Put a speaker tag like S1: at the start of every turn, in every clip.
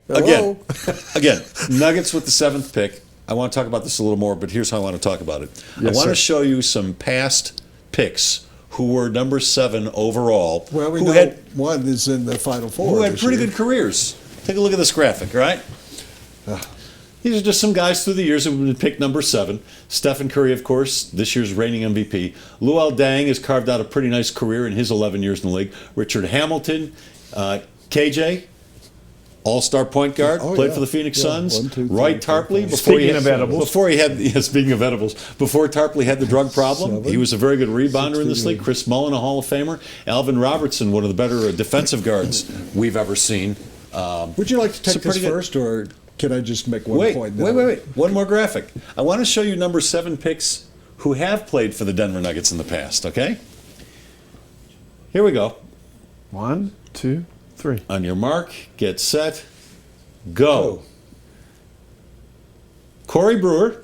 S1: Hello?
S2: Again, Nuggets with the 7th pick. I want to talk about this a little more, but here's how I want to talk about it.
S1: Yes,
S2: I want
S1: sir.
S2: to show you some past picks who were number 7 overall.
S1: Well, we
S2: who
S1: know
S2: had
S1: one is in the Final Four.
S2: who had
S1: this
S2: pretty
S1: year.
S2: good careers. Take a look at this graphic, all right? These are just some guys through the years who have been picked number 7. Stephen Curry, of course, this year's reigning MVP. Luol Deng has carved out a pretty nice career in his 11 years in the league. Richard Hamilton, KJ, all-star point guard, played for the Phoenix Suns.
S1: 1, 2, 3,
S2: Roy
S1: 4,
S2: Tarpley,
S1: 5.
S3: Speaking of edibles.
S2: before he had, speaking of edibles, before Tarpley had the drug problem,
S1: 7,
S2: he was a very good rebounder in this
S1: 16.
S2: league. Chris Mullin, a Hall of Famer. Alvin Robertson, one of the better defensive guards we've ever seen.
S1: Would you like to
S2: It's a
S1: take this
S2: pretty good-
S1: first, or can I just make one
S2: Wait,
S1: point?
S2: wait. One more graphic. I want to show you number 7 picks who have played for the Denver Nuggets in the past, okay? Here we go.
S3: 1, 2, 3.
S2: On your mark, get set, go. Corey Brewer,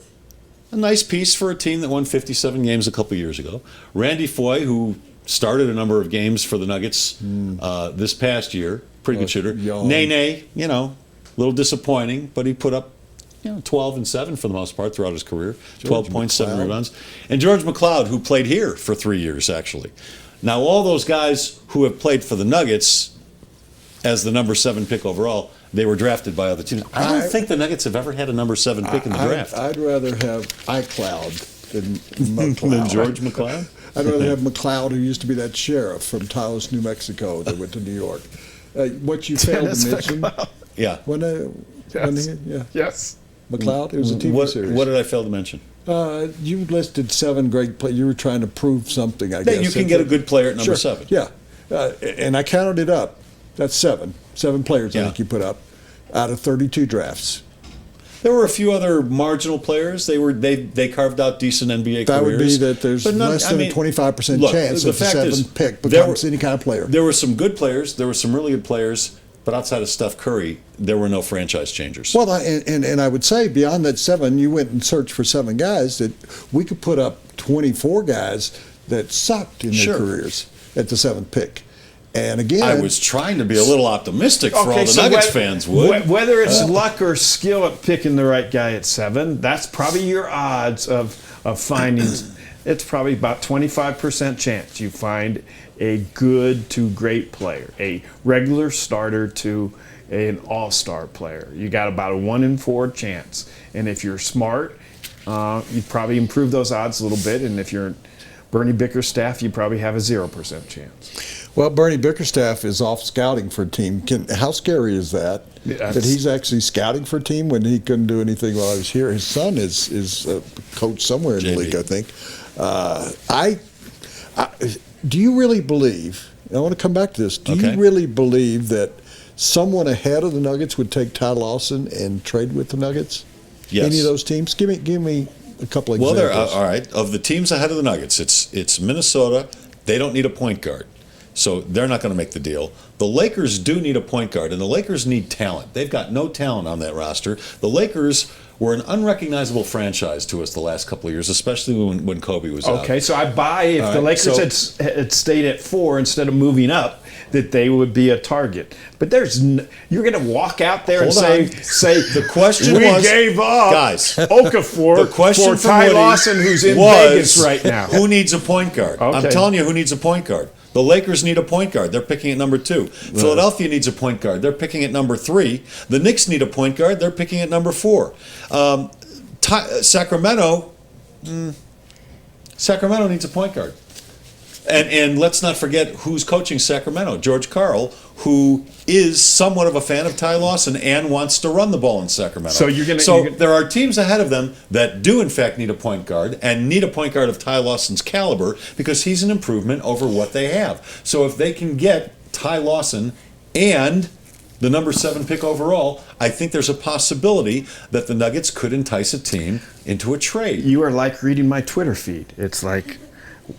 S2: a nice piece for a team that won 57 games a couple years ago. Randy Foye, who started a number of games for the Nuggets this past year, pretty good shooter.
S1: young.
S2: Nene, a little disappointing, but he put up 12 and 7 for the most part throughout his career, 12.7
S1: McLeod.
S2: rebounds. And George McLeod, who played here for 3 years, actually. Now, all those guys who have played for the Nuggets as the number 7 pick overall, they were drafted by other teams. I don't think the Nuggets have ever had a number 7 pick in the draft.
S1: I'd rather have iCloud than McLeod.
S2: Than George McLeod?
S1: I'd rather have McLeod, who used to be that sheriff from Taos, New Mexico, that went to New York. What you failed
S3: Dennis
S1: to mention,
S3: McLeod.
S2: Yeah.
S3: Yes.
S1: McLeod, it was a TV series.
S2: What did I fail to mention?
S1: You listed 7 great players. You were trying to prove something, I guess.
S2: That you can get a good player at number 7.
S1: Yeah. And I counted it up. That's 7. 7 players, I
S2: Yeah.
S1: think you put up, out of 32 drafts.
S2: There were a few other marginal players. They carved out decent NBA
S1: That
S2: careers.
S1: would be that there's
S2: But
S1: less than a 25%
S2: look,
S1: chance
S2: the
S1: that the
S2: fact is,
S1: 7th pick
S2: there
S1: becomes any kind of player.
S2: There were some good players. There were some really good players. But outside of Steph Curry, there were no franchise changers.
S1: Well, and I would say beyond that 7, you went and searched for 7 guys that we could put up 24 guys that sucked in their careers at the 7th pick. And again,
S2: I was trying to be a little optimistic for all the Nuggets fans, Wood.
S3: Whether it's luck or skill at picking the right guy at 7, that's probably your odds of finding. It's probably about 25% chance you find a good to great player, a regular starter to an all-star player. You got about a 1 in 4 chance. And if you're smart, you'd probably improve those odds a little bit. And if you're Bernie Bickerstaff, you probably have a 0% chance.
S1: Well, Bernie Bickerstaff is off scouting for a team. How scary is that? That he's actually scouting for a team when he couldn't do anything while he was here. His son is a coach somewhere in the league, I think. Do you really believe, I want to come back to this, do you really believe that someone ahead of the Nuggets would take Ty Lawson and trade with the Nuggets?
S2: Yes.
S1: Any of those teams? Give me a couple examples.
S2: Well, all right. Of the teams ahead of the Nuggets, it's Minnesota. They don't need a point guard. So they're not going to make the deal. The Lakers do need a point guard, and the Lakers need talent. They've got no talent on that roster. The Lakers were an unrecognizable franchise to us the last couple of years, especially when Kobe was out.
S3: Okay, so I buy if the Lakers had stayed at 4 instead of moving up, that they would be a target. But you're going to walk out there and say
S2: the question
S3: we
S2: was,
S3: gave up
S2: guys,
S3: Okafor for Ty Lawson, who's in Vegas right now.
S2: Who needs a point guard?
S3: Okay.
S2: I'm telling you who needs a point guard. The Lakers need a point guard. They're picking at number 2. Philadelphia needs a point guard. They're picking at number 3. The Knicks need a point guard. They're picking at number 4. Sacramento needs a point guard. And let's not forget who's coaching Sacramento. George Karl, who is somewhat of a fan of Ty Lawson and wants to run the ball in Sacramento.
S3: So
S2: there are teams ahead of them that do in fact need a point guard and need a point guard of Ty Lawson's caliber because he's an improvement over what they have. So if they can get Ty Lawson and the number 7 pick overall, I think there's a possibility that the Nuggets could entice a team into a trade.
S3: You are like reading my Twitter feed. It's like,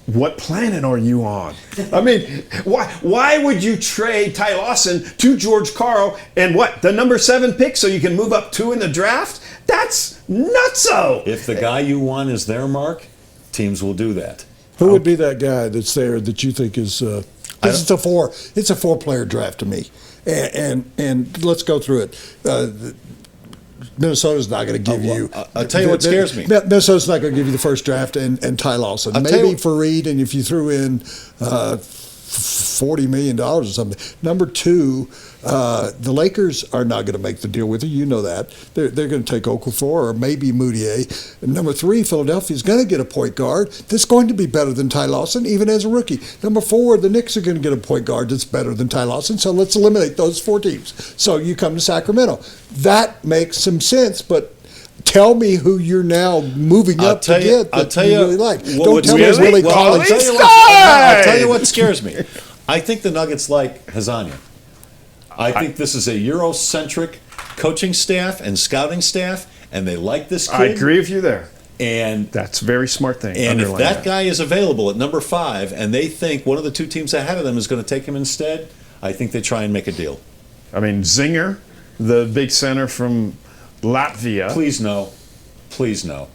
S3: what planet are you on? I mean, why would you trade Ty Lawson to George Karl and the number 7 pick so you can move up 2 in the draft? That's nutso.
S2: If the guy you want is there, Mark, teams will do that.
S1: Who would be that guy that's there that you think is This is it's a 4-player draft to me, and let's go through it. Minnesota's not going to give you.
S2: I'll tell you what scares me.
S1: Minnesota's not going to give you the first draft and Ty Lawson. Maybe Fareed, and if you threw in $40 million or something. Number two, the Lakers are not going to make the deal with her. You know that. They're going to take Okafor or maybe Moutier. And number three, Philadelphia's going to get a point guard that's going to be better than Ty Lawson, even as a rookie. Number four, the Knicks are going to get a point guard that's better than Ty Lawson. So let's eliminate those 4 teams. So you come to Sacramento. That makes some sense, but tell me who you're now moving up to get that you really like. Don't tell me it's Willie Collins.
S2: I'll tell you what scares me. I think the Nuggets like Hazanya. I think this is a Eurocentric coaching staff and scouting staff, and they like this kid.
S3: I agree with you there.
S2: And
S3: that's a very smart thing.
S2: And if that guy is available at number 5, and they think one of the 2 teams ahead of them is going to take him instead, I think they try and make a deal.
S3: I mean, Zinger, the big center from Latvia.
S2: Please no. Please no.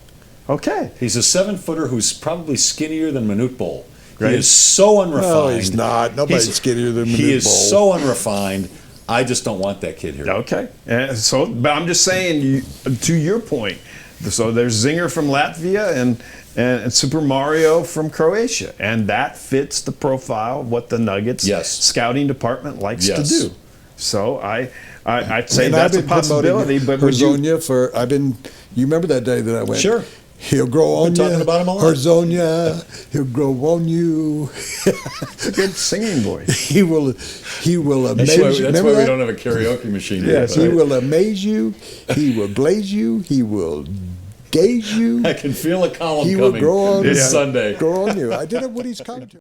S3: Okay.
S2: He's a 7-footer who's probably skinnier than Manute Bol.
S3: Right.
S2: He is so unrefined.
S1: No, he's not. Nobody's skinnier than Manute Bol.
S2: He is so unrefined. I just don't want that kid here.
S3: Okay. But I'm just saying, to your point, so there's Zinger from Latvia and Super Mario from Croatia, and that fits the profile of what the Nuggets scouting department likes to do. So I'd say that's a possibility. But
S1: Hezonja you remember that day that I went?
S2: Sure.
S1: He'll grow on you.
S2: Talking about him a lot.
S1: Hezonja, he'll grow on you.
S3: It's a good singing voice.
S1: He will amaze you.
S2: That's why we don't have a karaoke machine here.
S1: Yes, he will amaze you. He will glaze you. He will gaze you.
S2: I can feel a column
S1: he
S2: coming
S1: will grow on
S2: this Sunday.
S1: Grow on you. I did it when he's coming to.